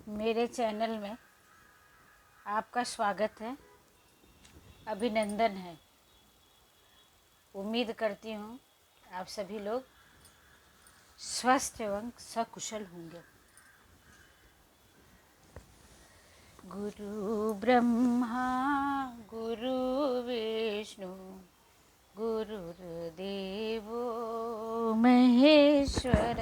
मेरे चैनल में आपका स्वागत है, अभिनंदन है। उम्मीद करती हूँ आप सभी लोग स्वस्थ एवं सकुशल होंगे। गुरु ब्रह्मा गुरु विष्णु गुरुर्देवो महेश्वर,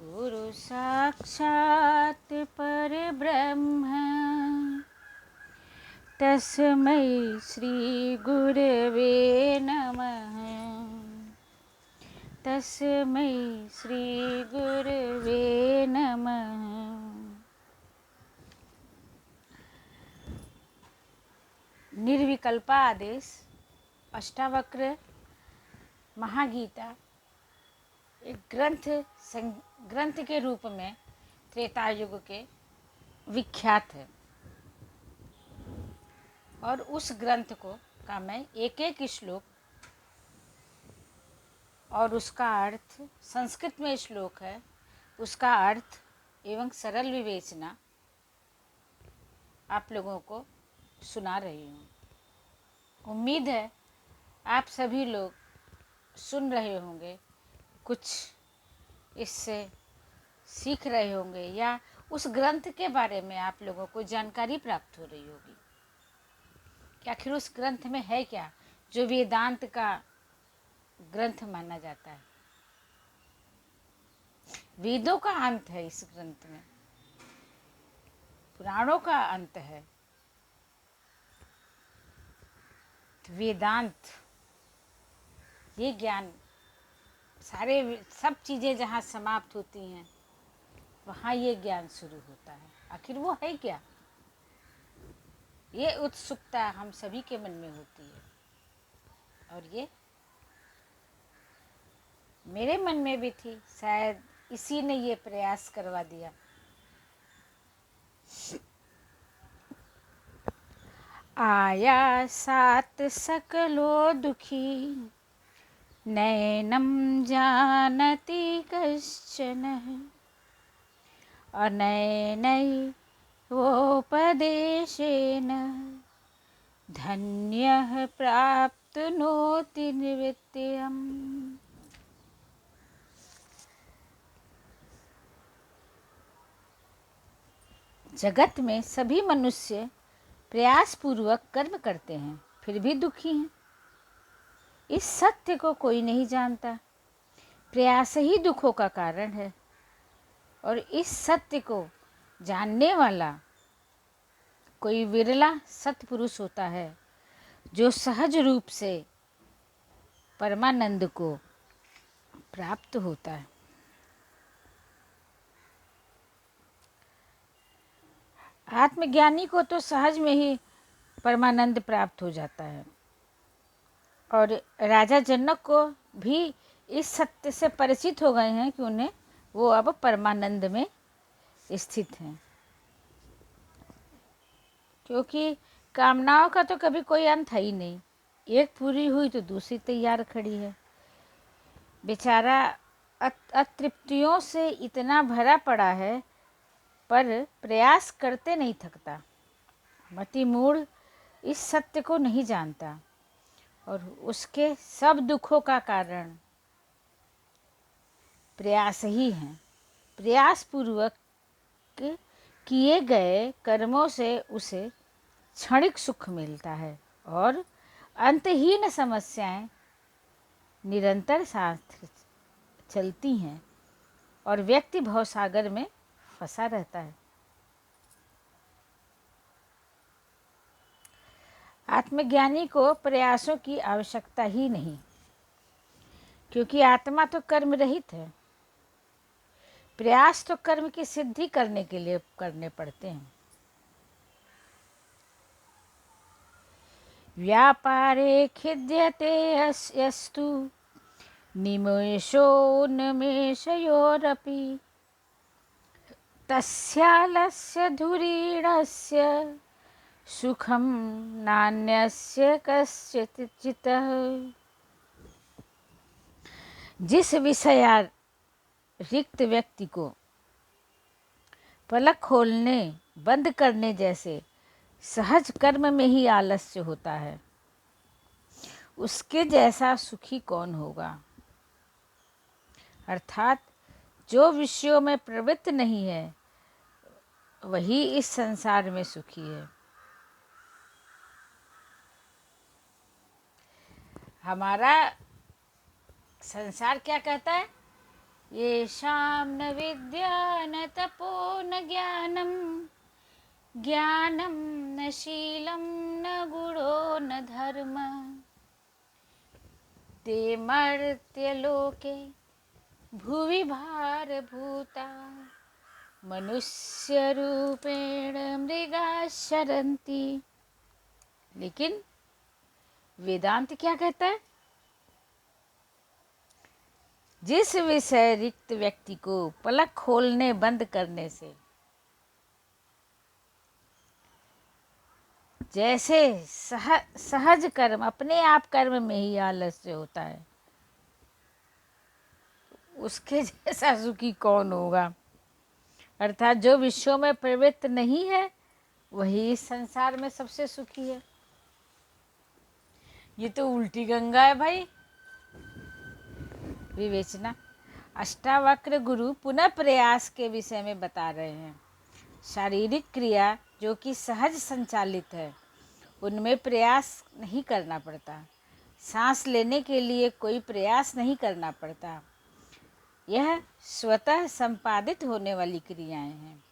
गुरु साक्षात् परब्रह्म तस्मै श्री गुरवे नमः। तस्मै श्री गुरवे नमः। निर्विकल्पा आदेश अष्टावक्र महागीता एक ग्रंथ के रूप में त्रेता युग के विख्यात है, और उस ग्रंथ का मैं एक एक श्लोक और उसका अर्थ, संस्कृत में श्लोक है, उसका अर्थ एवं सरल विवेचना आप लोगों को सुना रही हूँ। उम्मीद है आप सभी लोग सुन रहे होंगे, कुछ इससे सीख रहे होंगे, या उस ग्रंथ के बारे में आप लोगों को जानकारी प्राप्त हो रही होगी कि आखिर उस ग्रंथ में है क्या, जो वेदांत का ग्रंथ माना जाता है। वेदों का अंत है इस ग्रंथ में, पुराणों का अंत है। तो वेदांत, ये ज्ञान, सब चीज़ें जहाँ समाप्त होती हैं वहाँ ये ज्ञान शुरू होता है। आखिर वो है क्या, ये उत्सुकता हम सभी के मन में होती है, और ये मेरे मन में भी थी। शायद इसी ने ये प्रयास करवा दिया। आया सात सकलो दुखी, नैनं जानति कश्चन, अनैनैवोपदेशेन धन्यः प्राप्नोति निवृत्तिम्। जगत में सभी मनुष्य प्रयास पूर्वक कर्म करते हैं, फिर भी दुखी हैं। इस सत्य को कोई नहीं जानता। प्रयास ही दुखों का कारण है, और इस सत्य को जानने वाला कोई विरला सत्पुरुष होता है, जो सहज रूप से परमानंद को प्राप्त होता है। आत्मज्ञानी को तो सहज में ही परमानंद प्राप्त हो जाता है, और राजा जनक को भी इस सत्य से परिचित हो गए हैं कि उन्हें वो अब परमानंद में स्थित हैं। क्योंकि कामनाओं का तो कभी कोई अंत है ही नहीं, एक पूरी हुई तो दूसरी तैयार खड़ी है। बेचारा अतृप्तियों से इतना भरा पड़ा है, पर प्रयास करते नहीं थकता। मति मूढ़ इस सत्य को नहीं जानता, और उसके सब दुखों का कारण प्रयास ही है। प्रयास पूर्वक किए गए कर्मों से उसे क्षणिक सुख मिलता है, और अंतहीन समस्याएं निरंतर साथ चलती हैं, और व्यक्ति भवसागर में फंसा रहता है। आत्मज्ञानी को प्रयासों की आवश्यकता ही नहीं, क्योंकि आत्मा तो कर्म रहित है। प्रयास तो कर्म की सिद्धि करने के लिए करने पड़ते हैं। व्यापारे खिद्यते यस्तु निमेषोन्मेषयोरपि, तस्यालस्य धुरीणस्य सुखम नान्यस्य कस्यचित्। जिस विषया रिक्त व्यक्ति को पलक खोलने बंद करने जैसे सहज कर्म में ही आलस्य होता है, उसके जैसा सुखी कौन होगा। अर्थात जो विषयों में प्रवृत्त नहीं है वही इस संसार में सुखी है। हमारा संसार क्या कहता है? ये शाम न विद्या न तपो न ज्ञानम, ज्ञानम न शीलम न गुणो न धर्म, ते मर्त्य लोके भुवि भार भूता, मनुष्य रूपेण मृगा शरन्ति। लेकिन वेदांत क्या कहता है? जिस विषय रिक्त व्यक्ति को पलक खोलने बंद करने से जैसे सहज कर्म अपने आप कर्म में ही आलस्य होता है, उसके जैसा सुखी कौन होगा। अर्थात जो विषयों में प्रवृत्त नहीं है वही इस संसार में सबसे सुखी है। ये तो उल्टी गंगा है भाई। विवेचना। अष्टावक्र गुरु पुनः प्रयास के विषय में बता रहे हैं। शारीरिक क्रिया जो कि सहज संचालित है उनमें प्रयास नहीं करना पड़ता। सांस लेने के लिए कोई प्रयास नहीं करना पड़ता। यह स्वतः संपादित होने वाली क्रियाएं हैं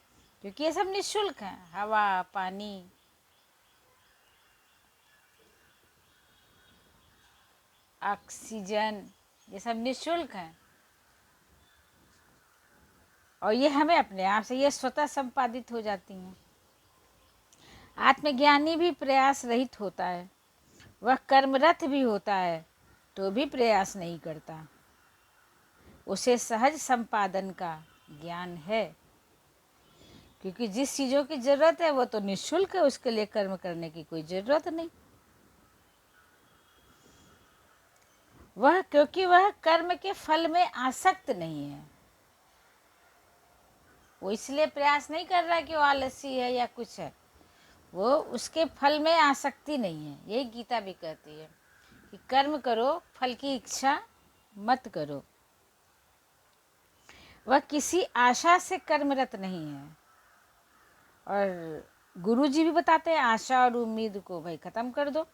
क्योंकि ये सब निःशुल्क हैं। हवा, पानी, ऑक्सीजन, ये सब निःशुल्क हैं और ये हमें अपने आप से ये स्वतः संपादित हो जाती हैं। आत्मज्ञानी भी प्रयास रहित होता है, वह कर्मरत भी होता है तो भी प्रयास नहीं करता। उसे सहज संपादन का ज्ञान है क्योंकि जिस चीज़ों की ज़रूरत है वो तो निःशुल्क है, उसके लिए कर्म करने की कोई ज़रूरत नहीं। वह क्योंकि वह कर्म के फल में आसक्त नहीं है, वो इसलिए प्रयास नहीं कर रहा कि वो आलसी है या कुछ है, वो उसके फल में आसक्ति नहीं है। यही गीता भी कहती है कि कर्म करो, फल की इच्छा मत करो। वह किसी आशा से कर्मरत नहीं है। और गुरु जी भी बताते हैं आशा और उम्मीद को भाई खत्म कर दो।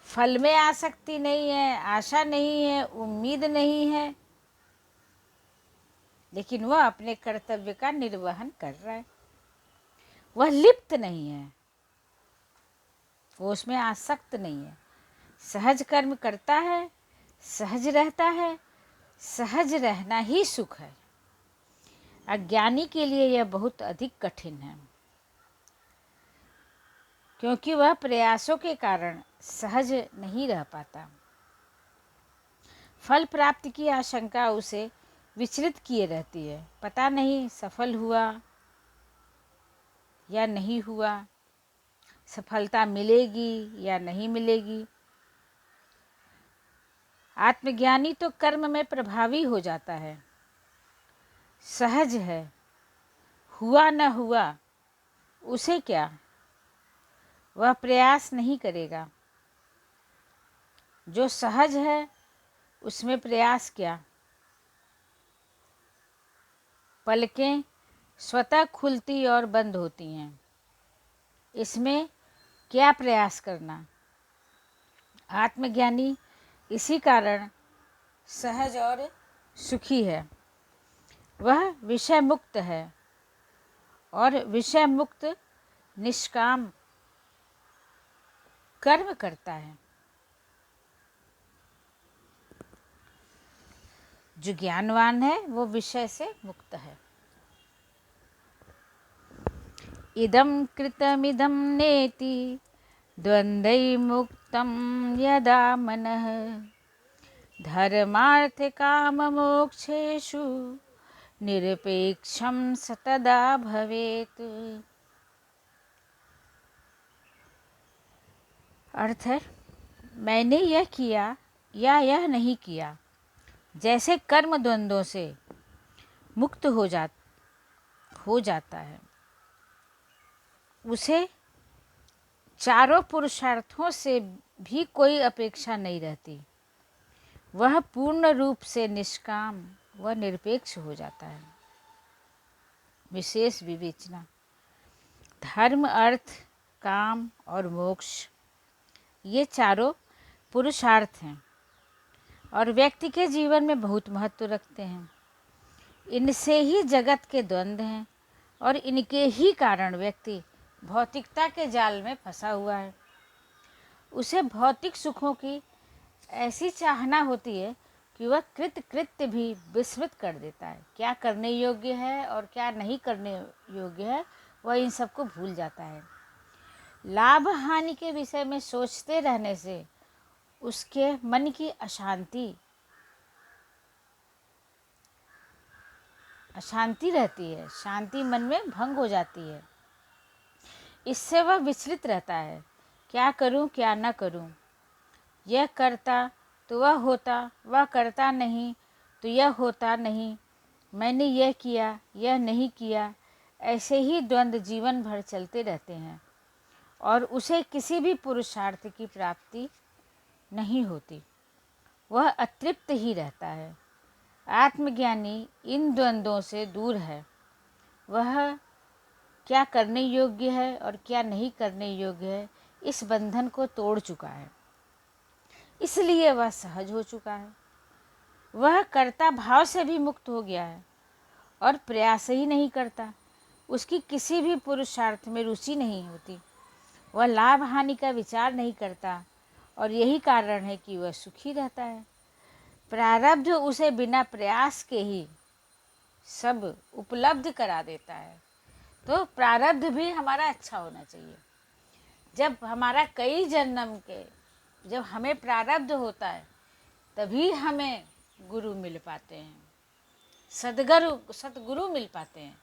फल में आसक्ति नहीं है, आशा नहीं है, उम्मीद नहीं है, लेकिन वह अपने कर्तव्य का निर्वहन कर रहा है। वह लिप्त नहीं है, वो उसमें आसक्त नहीं है, सहज कर्म करता है, सहज रहता है। सहज रहना ही सुख है। अज्ञानी के लिए यह बहुत अधिक कठिन है क्योंकि वह प्रयासों के कारण सहज नहीं रह पाता। फल प्राप्ति की आशंका उसे विचलित किए रहती है। पता नहीं सफल हुआ या नहीं हुआ, सफलता मिलेगी या नहीं मिलेगी। आत्मज्ञानी तो कर्म में प्रभावी हो जाता है, सहज है, हुआ न हुआ उसे क्या, वह प्रयास नहीं करेगा। जो सहज है उसमें प्रयास क्या। पलकें स्वतः खुलती और बंद होती हैं, इसमें क्या प्रयास करना। आत्मज्ञानी इसी कारण सहज और सुखी है। वह विषय मुक्त है और विषय मुक्त निष्काम कर्म करता है। जो ज्ञानवान है वो विषय से मुक्त है। इदं कृतमिदं नेति द्वन्द्वै मुक्तं यदा मनः, धर्मार्थ काम मोक्षेषु निरपेक्षं सतदा भवेत्। अर्थ है, मैंने यह किया या यह नहीं किया, जैसे कर्म द्वंद्वों से मुक्त हो जाता है। उसे चारों पुरुषार्थों से भी कोई अपेक्षा नहीं रहती। वह पूर्ण रूप से निष्काम व निरपेक्ष हो जाता है। विशेष विवेचना। धर्म, अर्थ, काम और मोक्ष, ये चारों पुरुषार्थ हैं और व्यक्ति के जीवन में बहुत महत्व रखते हैं। इनसे ही जगत के द्वंद्व हैं और इनके ही कारण व्यक्ति भौतिकता के जाल में फंसा हुआ है। उसे भौतिक सुखों की ऐसी चाहना होती है कि वह कृत्य भी विस्मृत कर देता है। क्या करने योग्य है और क्या नहीं करने योग्य है, वह इन सबको भूल जाता है। लाभ हानि के विषय में सोचते रहने से उसके मन की अशांति रहती है, शांति मन में भंग हो जाती है। इससे वह विचलित रहता है, क्या करूं क्या न करूं। यह करता तो वह होता, वह करता नहीं तो यह होता नहीं। मैंने यह किया, यह नहीं किया। ऐसे ही द्वंद्व जीवन भर चलते रहते हैं और उसे किसी भी पुरुषार्थ की प्राप्ति नहीं होती। वह अतृप्त ही रहता है। आत्मज्ञानी इन द्वंद्वों से दूर है। वह क्या करने योग्य है और क्या नहीं करने योग्य है, इस बंधन को तोड़ चुका है। इसलिए वह सहज हो चुका है। वह कर्ता भाव से भी मुक्त हो गया है और प्रयास ही नहीं करता। उसकी किसी भी पुरुषार्थ में रुचि नहीं होती। वह लाभ हानि का विचार नहीं करता और यही कारण है कि वह सुखी रहता है। प्रारब्ध उसे बिना प्रयास के ही सब उपलब्ध करा देता है। तो प्रारब्ध भी हमारा अच्छा होना चाहिए। जब हमारा कई जन्म के जब हमें प्रारब्ध होता है तभी हमें गुरु मिल पाते हैं, सतगुरु मिल पाते हैं।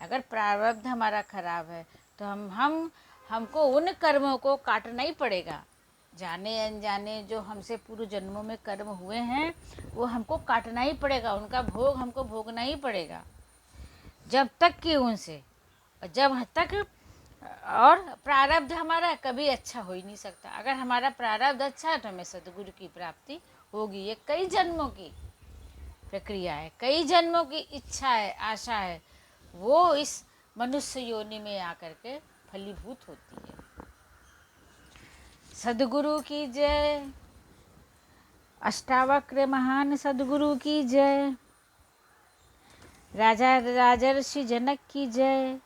अगर प्रारब्ध हमारा खराब है तो हमको उन कर्मों को काटना ही पड़ेगा। जाने अनजाने जो हमसे पूर्व जन्मों में कर्म हुए हैं वो हमको काटना ही पड़ेगा, उनका भोग हमको भोगना ही पड़ेगा। जब तक कि उनसे जब तक और प्रारब्ध हमारा कभी अच्छा हो ही नहीं सकता। अगर हमारा प्रारब्ध अच्छा है तो हमें सद्गुरु की प्राप्ति होगी। ये कई जन्मों की प्रक्रिया है, कई जन्मों की इच्छा है, आशा है, वो इस मनुष्य योनि में आकर के फलीभूत होती है। सद्गुरु की जय। अष्टावक्र महान सद्गुरु की जय। राजा राजर्षि जनक की जय।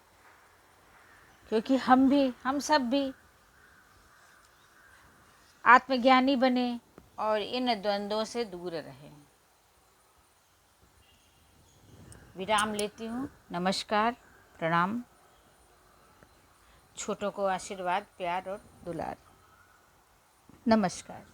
क्योंकि हम सब भी आत्मज्ञानी बने और इन द्वंद्वों से दूर रहें। विराम लेती हूँ। नमस्कार, प्रणाम। छोटों को आशीर्वाद, प्यार और दुलार। नमस्कार।